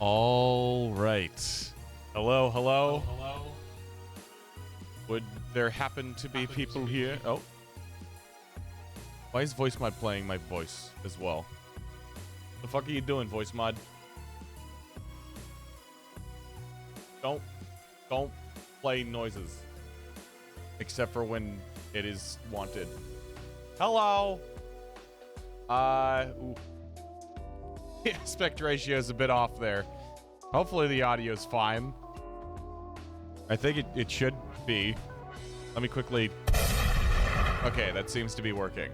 All right. Hello, hello. Would there happen to be people here? Oh. Why is voice mod playing my voice as well? The fuck are you doing, voice mod? Don't play noises. Except for when it is wanted. Hello! Ooh. The aspect ratio is a bit off there. Hopefully the audio is fine. I think it should be. Let me quickly... Okay, that seems to be working.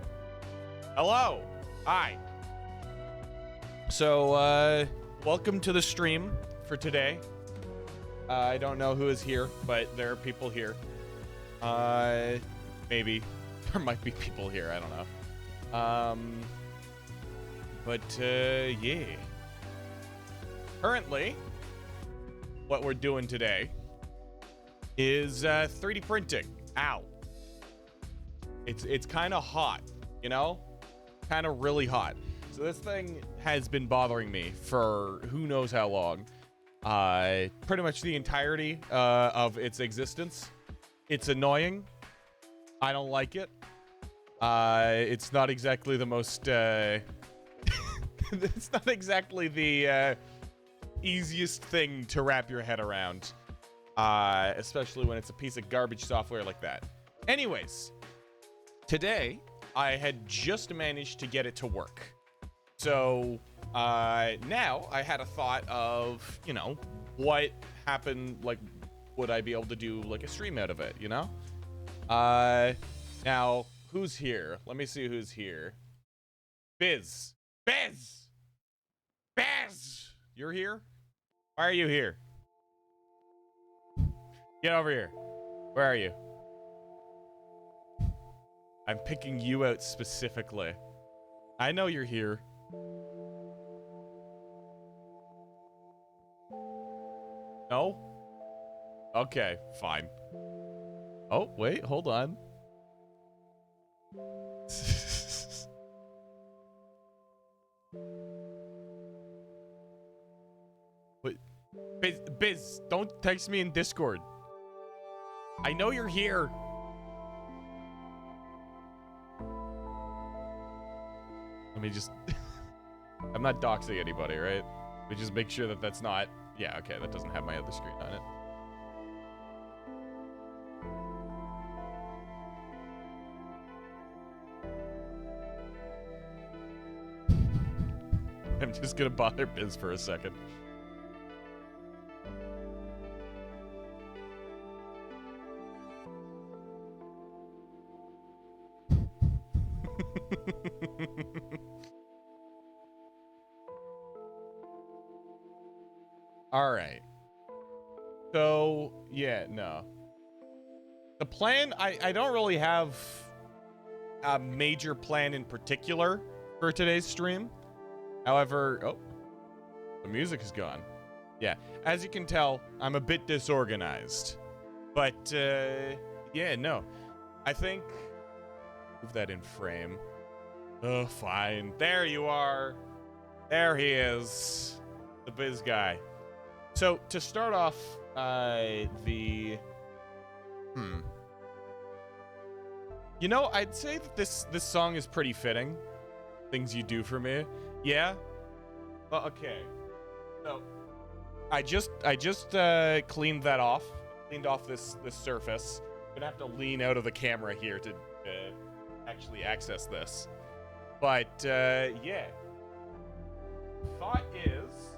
Hello! Hi! So, welcome to the stream for today. I don't know who is here, but there are people here. Maybe. There might be people here, I don't know. Yeah. Currently, what we're doing today is 3D printing. Ow. It's kind of hot, you know? Kind of really hot. So this thing has been bothering me for who knows how long. Pretty much the entirety of its existence. It's annoying. I don't like it. It's not exactly the most... it's not exactly the easiest thing to wrap your head around. Especially when it's a piece of garbage software like that. Anyways, today I had just managed to get it to work. So now I had a thought of, you know, what happened, like, would I be able to do like a stream out of it, you know? Now, who's here? Let me see who's here. Biz! You're here? Why are you here? Get over here. Where are you? I'm picking you out specifically. I know you're here. No? Okay, fine. Oh, wait, hold on. Wait, Biz, don't text me in Discord. I know you're here. Let me just... I'm not doxing anybody, right? We just make sure that that's not... Yeah, okay, that doesn't have my other screen on it. I'm just gonna bother Biz for a second. All right. So, yeah, no. The plan, I don't really have a major plan in particular for today's stream. However, oh, the music is gone. Yeah, as you can tell, I'm a bit disorganized. But, yeah, no. I think... Move that in frame. Oh, fine. There you are. There he is. The Biz guy. So, to start off, You know, I'd say that this song is pretty fitting. Things You Do For Me. Yeah? Well, okay. So, I just cleaned that off. Cleaned off this surface. I'm gonna have to lean out of the camera here to actually access this. But, yeah. Thought is...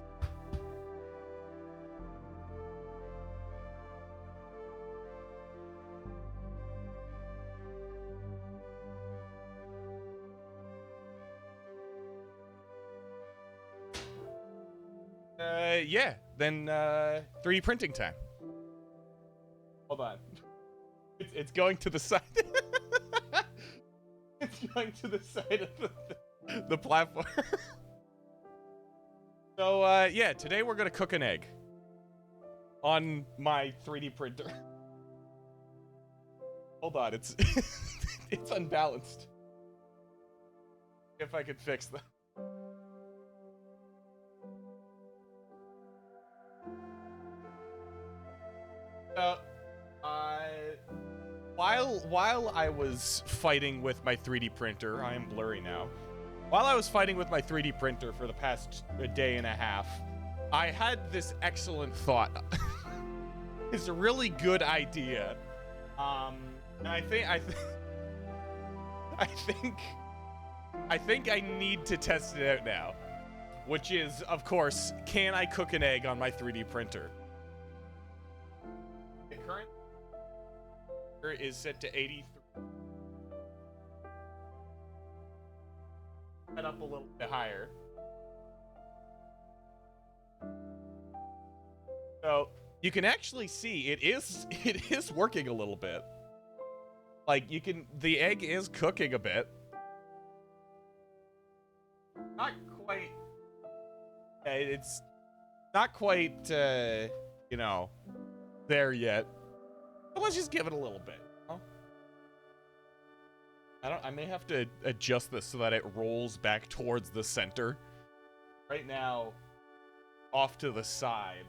yeah, then 3D printing time. Hold on. It's going to the side. It's going to the side of the platform. So, yeah, today we're gonna cook an egg on my 3D printer. Hold on, it's it's unbalanced. If I could fix that. Uh, uh, while I was fighting with my 3D printer, I am blurry now. While I was fighting with my 3D printer for the past day and a half, I had this excellent thought. It's a really good idea. And I think I need to test it out now. Which is, of course, can I cook an egg on my 3D printer? The current is set to 83. Set up a little bit higher. So you can actually see it is working a little bit. Like the egg is cooking a bit. Not quite. It's not quite, you know, there yet. But let's just give it a little bit. You know? I may have to adjust this so that it rolls back towards the center. Right now, off to the side.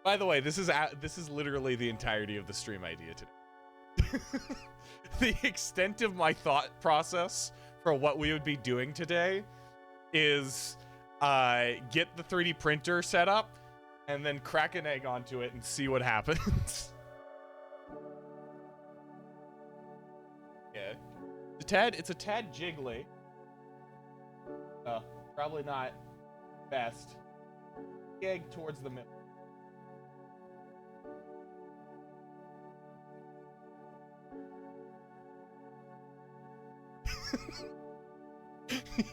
By the way, this is literally the entirety of the stream idea today. The extent of my thought process for what we would be doing today is get the 3D printer set up and then crack an egg onto it and see what happens. Yeah. It's a tad jiggly. Probably not best. Egg towards the middle.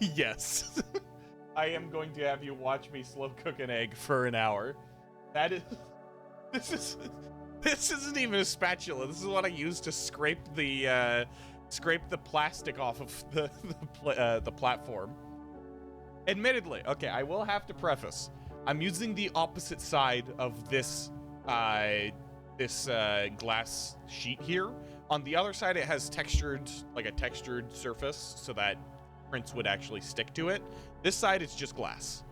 Yes. I am going to have you watch me slow cook an egg for an hour. That is... This isn't even a spatula. This is what I use to scrape the plastic off of the platform. Admittedly, okay, I will have to preface. I'm using the opposite side of this glass sheet here. On the other side, it has like a textured surface so that prints would actually stick to it. This side, it's just glass.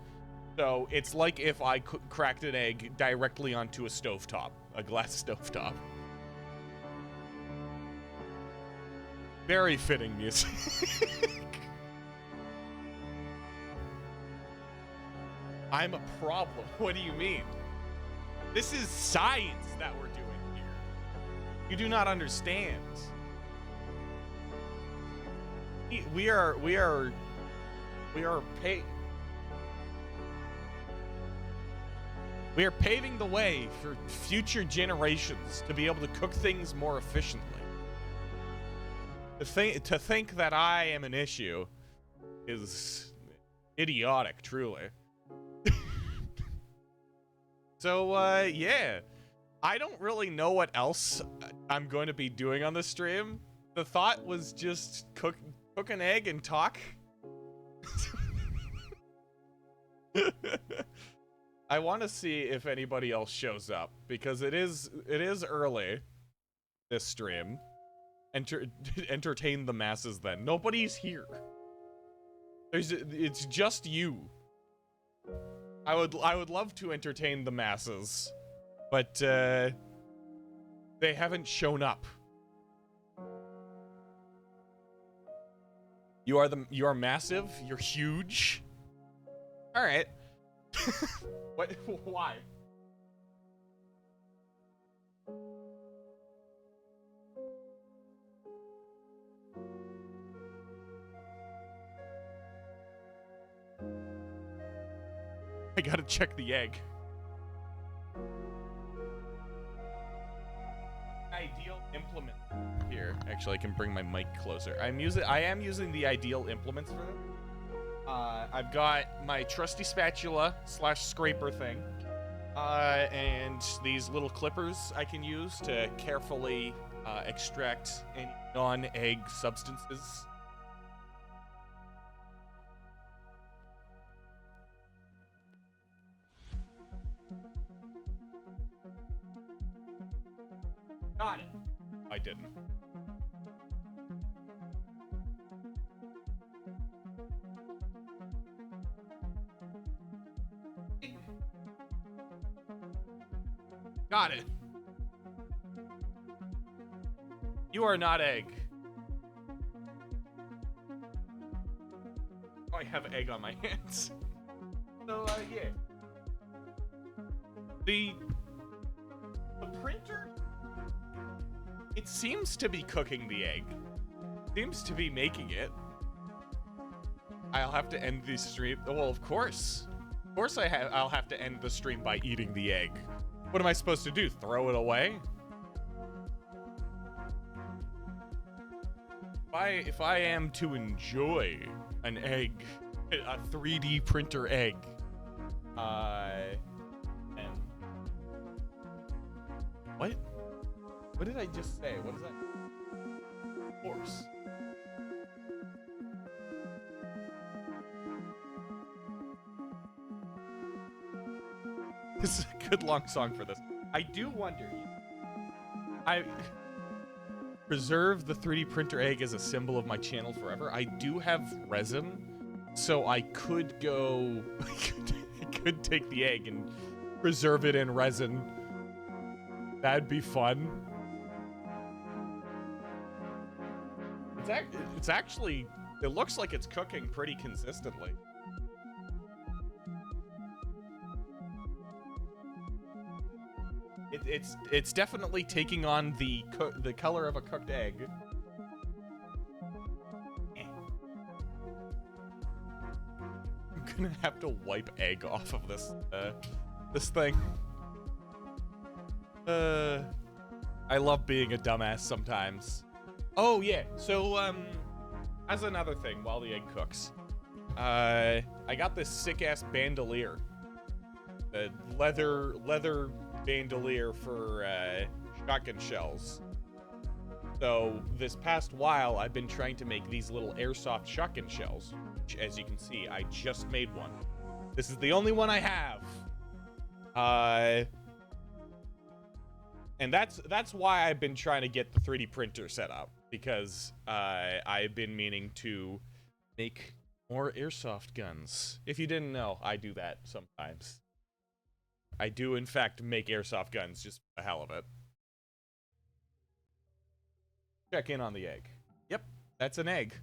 So it's like if I cracked an egg directly onto a stovetop, a glass stovetop. Very fitting music. I'm a problem. What do you mean? This is science that we're doing here. You do not understand. We are paving the way for future generations to be able to cook things more efficiently. To think that I am an issue is idiotic, truly. So, yeah. I don't really know what else I'm going to be doing on this stream. The thought was just cook an egg and talk. I want to see if anybody else shows up because it is early. This stream, entertain the masses. Then nobody's here. It's just you. I would love to entertain the masses, but they haven't shown up. You are massive. You're huge. All right. What? Why? I gotta check the egg. Ideal implement here. Actually, I can bring my mic closer. I am using the ideal implements for this. I've got my trusty spatula / scraper thing, and these little clippers I can use to carefully extract any non-egg substances. Got it. I didn't. Got it. You are not egg. Oh, I have egg on my hands. So, yeah. The printer, it seems to be cooking the egg. Seems to be making it. I'll have to end the stream. Well, of course. Of course I'll have to end the stream by eating the egg. What am I supposed to do? Throw it away? If I am to enjoy an egg, a 3D printer egg, and what did I just say? What is that? Of course. This is a good long song for this. I do wonder. I preserve the 3D printer egg as a symbol of my channel forever. I do have resin, so I could go. I could take the egg and preserve it in resin. That'd be fun. It's actually. It looks like it's cooking pretty consistently. It's definitely taking on the color of a cooked egg. I'm gonna have to wipe egg off of this this thing. I love being a dumbass sometimes. Oh yeah, so as another thing while the egg cooks, I got this sick ass bandolier, the leather bandolier for shotgun shells. So this past while, I've been trying to make these little airsoft shotgun shells, which, as you can see, I just made one. This is the only one I have. And that's why I've been trying to get the 3D printer set up, because I've been meaning to make more airsoft guns. If you didn't know, I do that sometimes. I do, in fact, make airsoft guns just for the hell of it. Check in on the egg. Yep, that's an egg.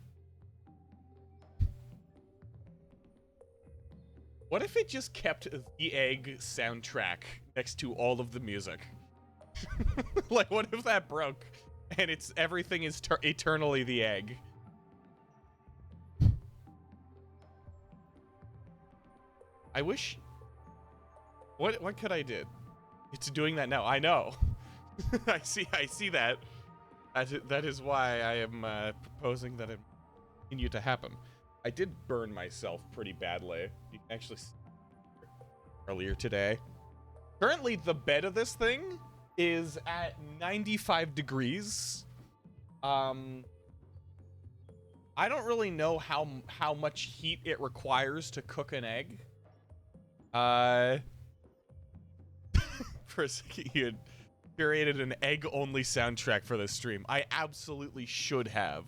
What if it just kept the egg soundtrack next to all of the music? Like, what if that broke and everything is eternally the egg? I wish. What could I do? It's doing that now. I know. I see that. That is why I am proposing that it continue to happen. I did burn myself pretty badly. You can actually see earlier today. Currently, the bed of this thing is at 95 degrees. I don't really know how much heat it requires to cook an egg. For a second, you had curated an egg-only soundtrack for this stream. I absolutely should have.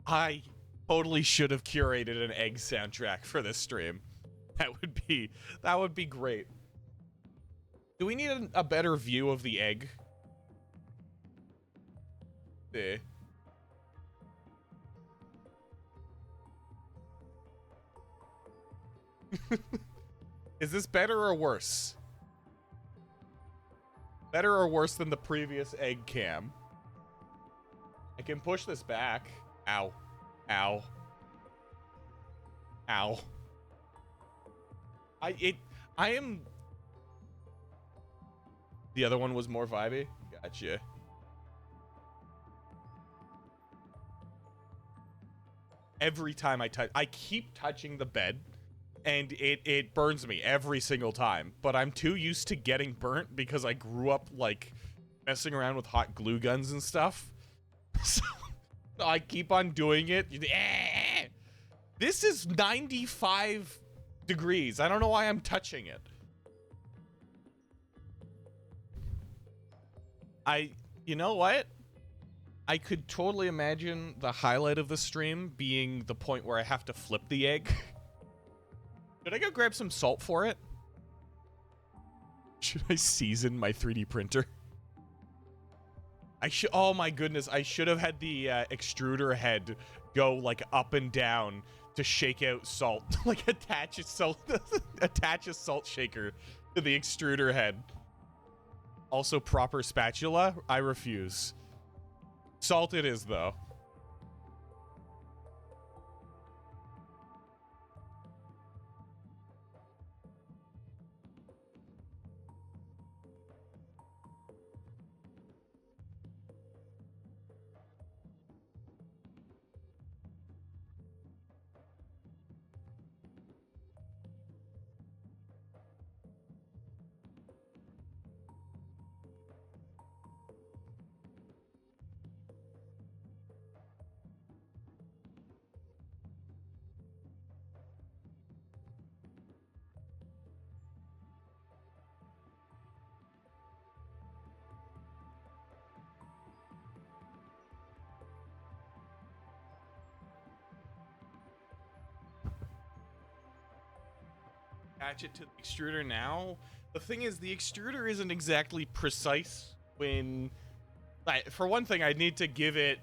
I totally should have curated an egg soundtrack for this stream. That would be great. Do we need a better view of the egg? Yeah. Is this better or worse? Better or worse than the previous egg cam? I can push this back. Ow. Ow. Ow. I am... The other one was more vibey? Gotcha. Every time I keep touching the bed, and it burns me every single time. But I'm too used to getting burnt because I grew up, like, messing around with hot glue guns and stuff. So I keep on doing it. This is 95 degrees. I don't know why I'm touching it. You know what? I could totally imagine the highlight of the stream being the point where I have to flip the egg. Should I go grab some salt for it? Should I season my 3D printer? I should. Oh my goodness! I should have had the extruder head go like up and down to shake out salt. Like attach a salt shaker to the extruder head. Also, proper spatula. I refuse. Salt it is though. Attach it to the extruder now. The thing is, the extruder isn't exactly precise when... for one thing, I'd need to give it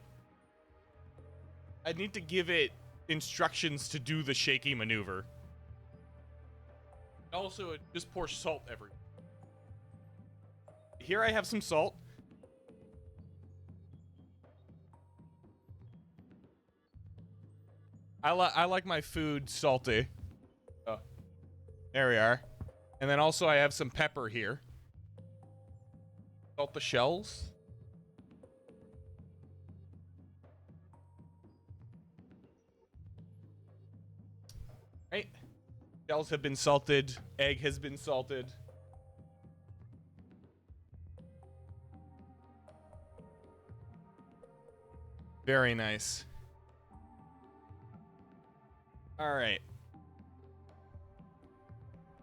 instructions to do the shaky maneuver. Also, it just pours salt everywhere. Here I have some salt. I like my food salty. Oh. There we are. And then also I have some pepper here. Salt the shells. Right. Shells have been salted. Egg has been salted. Very nice. All right.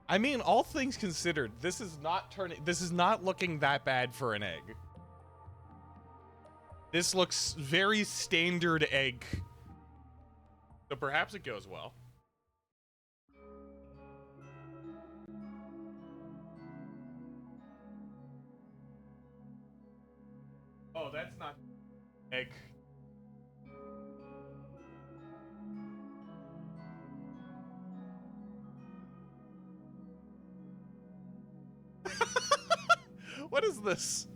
I mean, all things considered, this is not looking that bad for an egg. This looks very standard egg. So perhaps it goes well. Oh, that's not egg. What is this?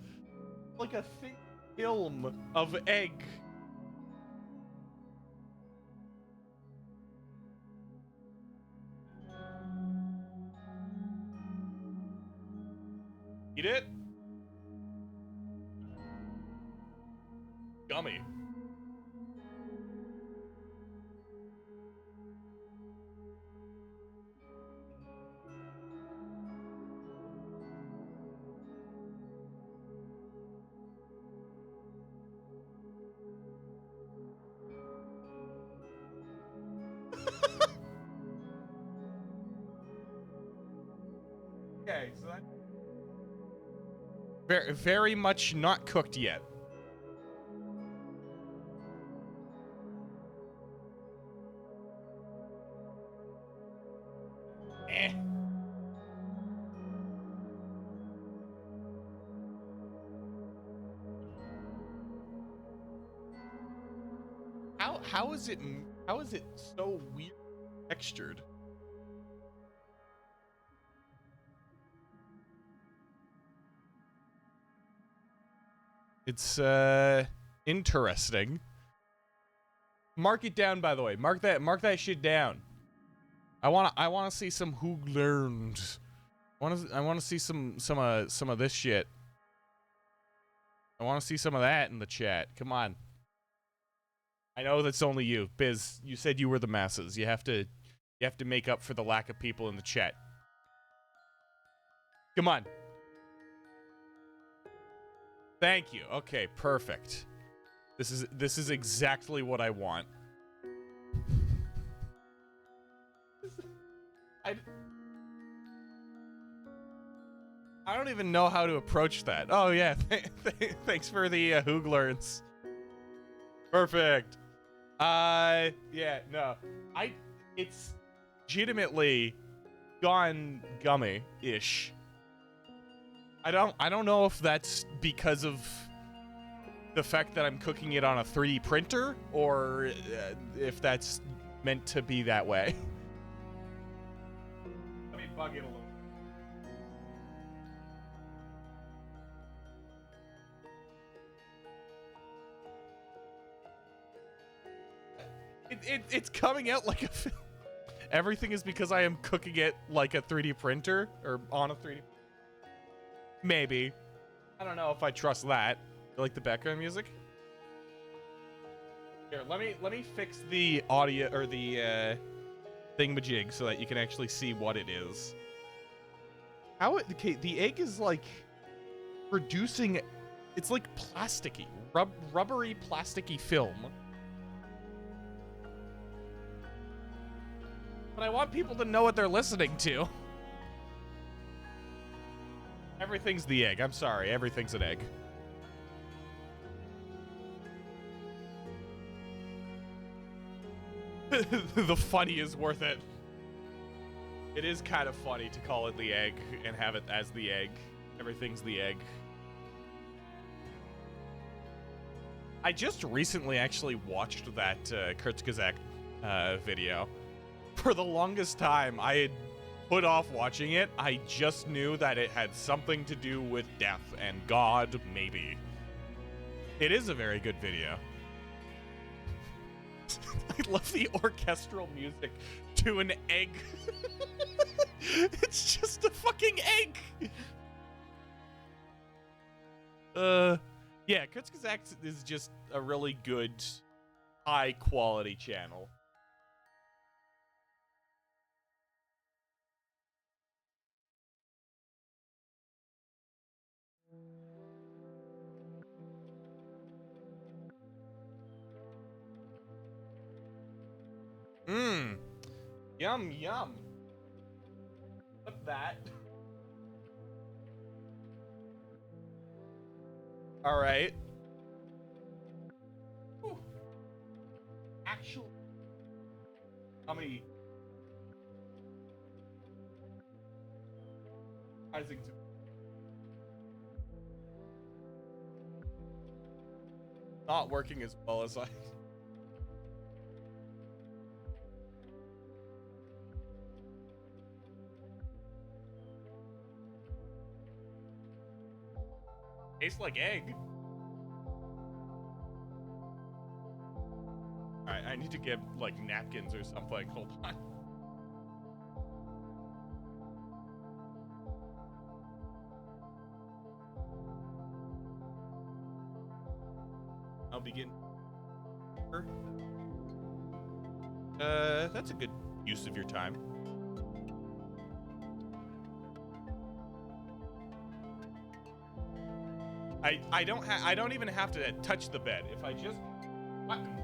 Like a thick film of egg. Eat it? Gummy. Okay, so that... very much not cooked yet. Eh. How is it so weird textured? It's interesting. Mark it down, by the way. Mark that shit down. I wanna see some who learned. I wanna see some of this shit. I wanna see some of that in the chat. Come on. I know that's only you, Biz. You said you were the masses. You have to make up for the lack of people in the chat. Come on. Thank you. Okay, perfect. This is exactly what I want. I don't even know how to approach that. Oh yeah, thanks for the Hooglerns. Perfect. Yeah, no. It's legitimately gone gummy-ish. I don't know if that's because of the fact that I'm cooking it on a 3D printer, or if that's meant to be that way. Let me bug it a little. It's coming out like a film. Everything is because I am cooking it like a 3D printer, or on a 3D. Maybe. I don't know if I trust that. You like the background music? Here, let me fix the audio, or the thingamajig, so that you can actually see what it is. How it, okay, the egg is like producing, it's like plasticky, rubbery plasticky film. But I want people to know what they're listening to. Everything's the egg. I'm sorry, everything's an egg. The funny is worth it. It is kind of funny to call it the egg and have it as the egg. Everything's the egg. I just recently actually watched that Kurzgesagt video. For the longest time, I had put off watching it. I just knew that it had something to do with death and God, maybe. It is a very good video. I love the orchestral music to an egg. It's just a fucking egg. Yeah, Kurzgesagt is just a really good, high quality channel. Mmm. Yum, yum. Flip that. All right. Ooh. Actually, how many? Isaac. Not working as well as I. Tastes like egg. Alright, I need to get, like, napkins or something. Hold on. I'll begin. That's a good use of your time. I don't even have to touch the bed. If I just buttons.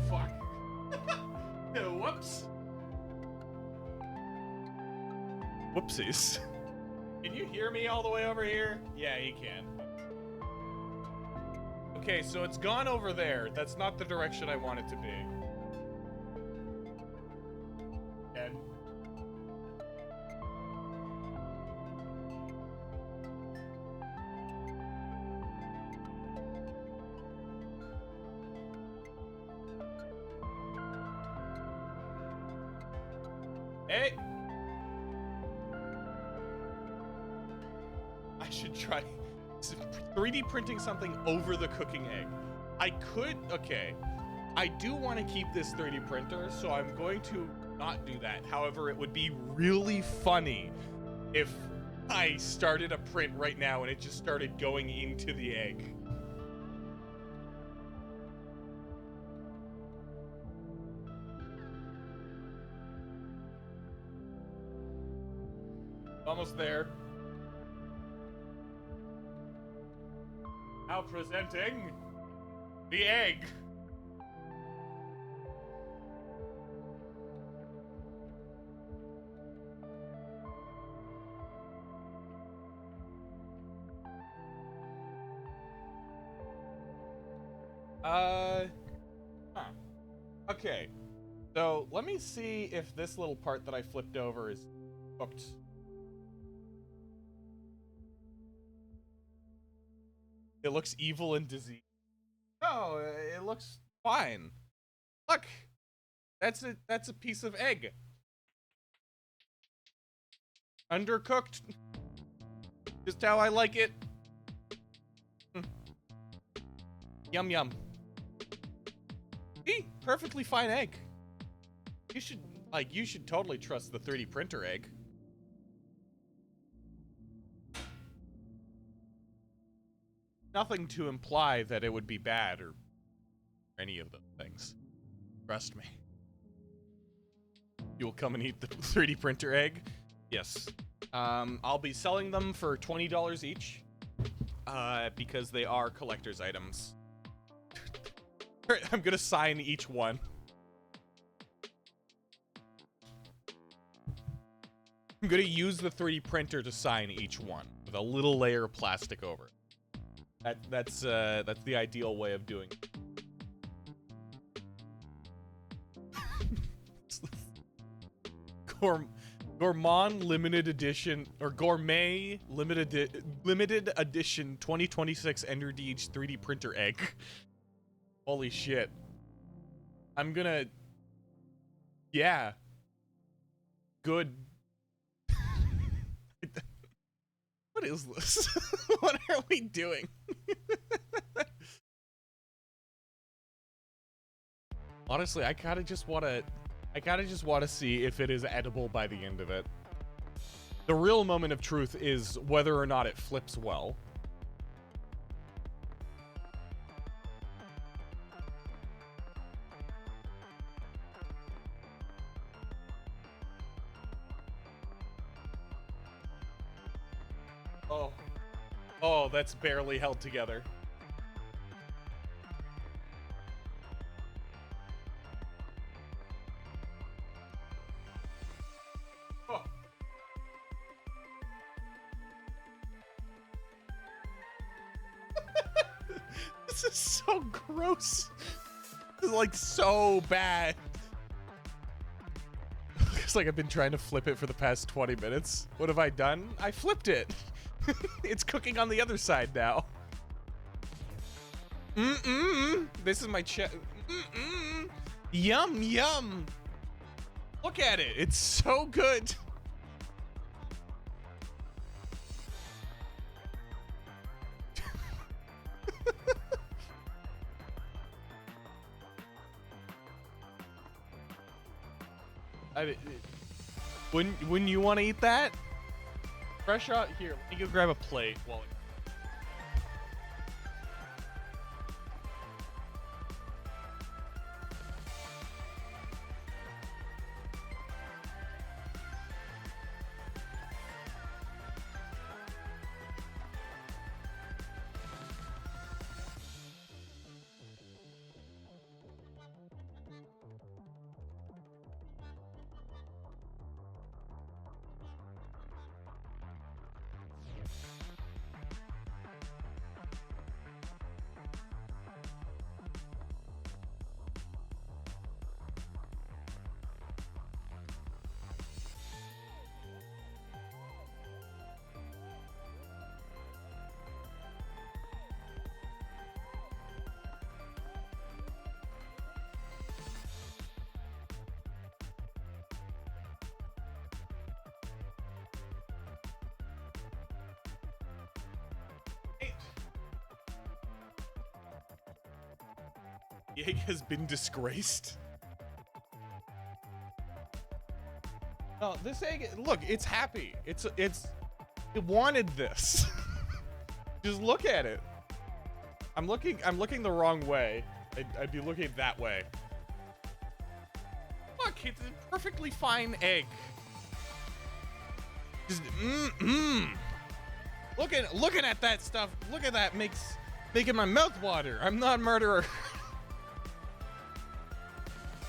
Fuck. Whoops. Whoopsies. Can you hear me all the way over here? Yeah, he can. Okay, so it's gone over there. That's not the direction I want it to be. And hey! I should try 3D printing something over the cooking egg. I could, okay. I do want to keep this 3D printer, so I'm going to not do that. However, it would be really funny if I started a print right now and it just started going into the egg. Almost there. Now presenting the egg. Uh, huh. Okay. So let me see if this little part that I flipped over is cooked. It looks evil and diseased. No, it looks fine. Look, that's a piece of egg. Undercooked. Just how I like it. Yum yum. See? Perfectly fine egg. You should totally trust the 3D printer egg. Nothing to imply that it would be bad or any of those things. Trust me. You'll come and eat the 3D printer egg? Yes. I'll be selling them for $20 each. Because they are collector's items. I'm gonna sign each one. I'm gonna use the 3D printer to sign each one with a little layer of plastic over it. That's the ideal way of doing it. Gourmand limited edition or gourmet limited edition 2026 Ender Deej 3D printer egg. Holy shit. I'm gonna, yeah. Good. What is this? What are we doing? Honestly, I kind of just want to see if it is edible by the end of it. The real moment of truth is whether or not it flips well. Oh, that's barely held together. Oh. This is so gross. This is like so bad. It's like I've been trying to flip it for the past 20 minutes. What have I done? I flipped it. It's cooking on the other side now. This is my Yum, yum. Look at it. It's so good. Wouldn't you want to eat that? Fresh out here. Let me go grab a plate while it The egg has been disgraced. Oh, this egg, look, it's happy. It wanted this. Just look at it. I'm looking the wrong way. I'd be looking that way. Look, it's a perfectly fine egg. Just looking at that stuff. Look at that, making my mouth water. I'm not a murderer.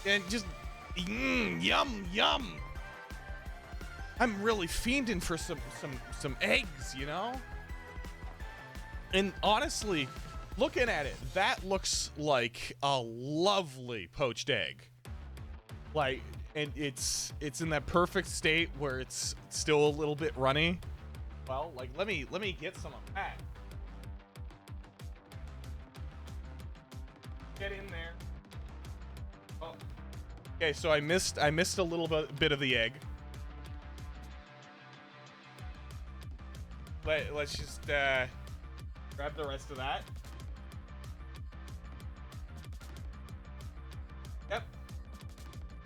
And just yum yum. I'm really fiending for some eggs, you know? And honestly, looking at it, that looks like a lovely poached egg. Like, and it's in that perfect state where it's still a little bit runny. Well, like, let me get some of that. Get in there. Oh. Okay, so I missed a little bit of the egg. Let's just grab the rest of that. Yep.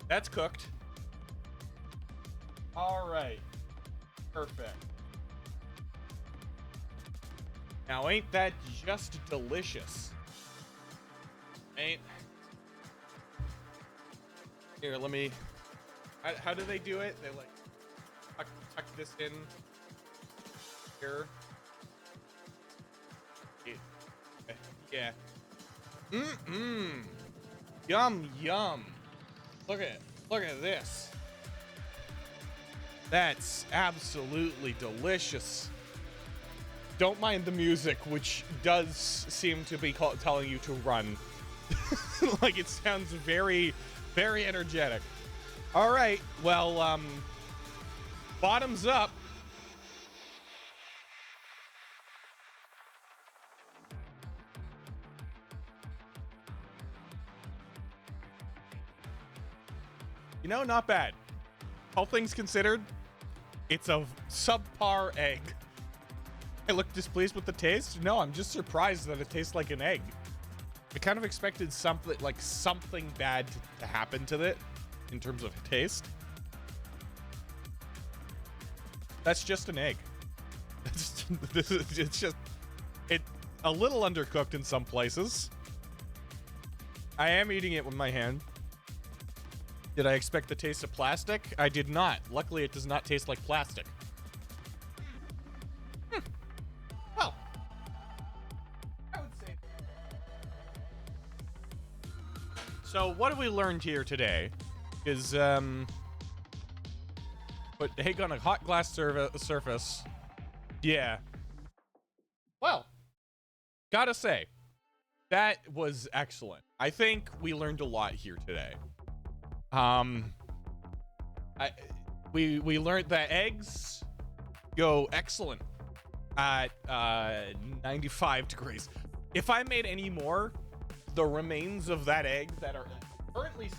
That's cooked. All right. Perfect. Now, ain't that just delicious? Ain't. Here, let me. How do they do it? They like tuck this in here. Yeah. Yum yum. Look at this. That's absolutely delicious. Don't mind the music, which does seem to be telling you to run. Like, it sounds very, very energetic. All right, well, bottoms up. You know, not bad. All things considered, it's a subpar egg. I look displeased with the taste? No, I'm just surprised that it tastes like an egg. I kind of expected something bad to happen to it in terms of taste. That's just an egg. It's just a little undercooked in some places. I am eating it with my hand. Did I expect the taste of plastic? I did not. Luckily, it does not taste like plastic. Well, I would say. So what have we learned here today is, put egg on a hot glass surface. Yeah. Well, gotta say, that was excellent. I think we learned a lot here today. We learned that eggs go excellent at 95 degrees. If I made any more, the remains of that egg that are currently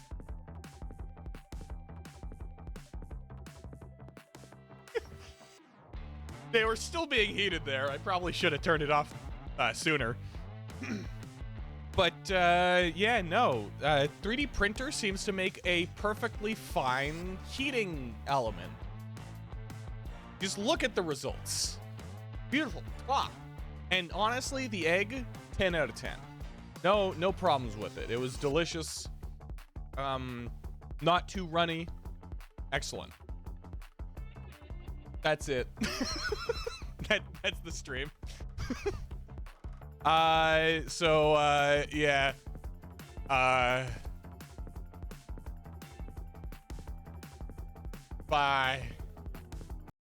they were still being heated there. I probably should have turned it off sooner. But yeah, no. 3D printer seems to make a perfectly fine heating element. Just look at the results. Beautiful. Wow. And honestly, the egg, 10 out of 10. No problems with it. It was delicious. Not too runny. Excellent. That's it. That's the stream. Yeah. Bye.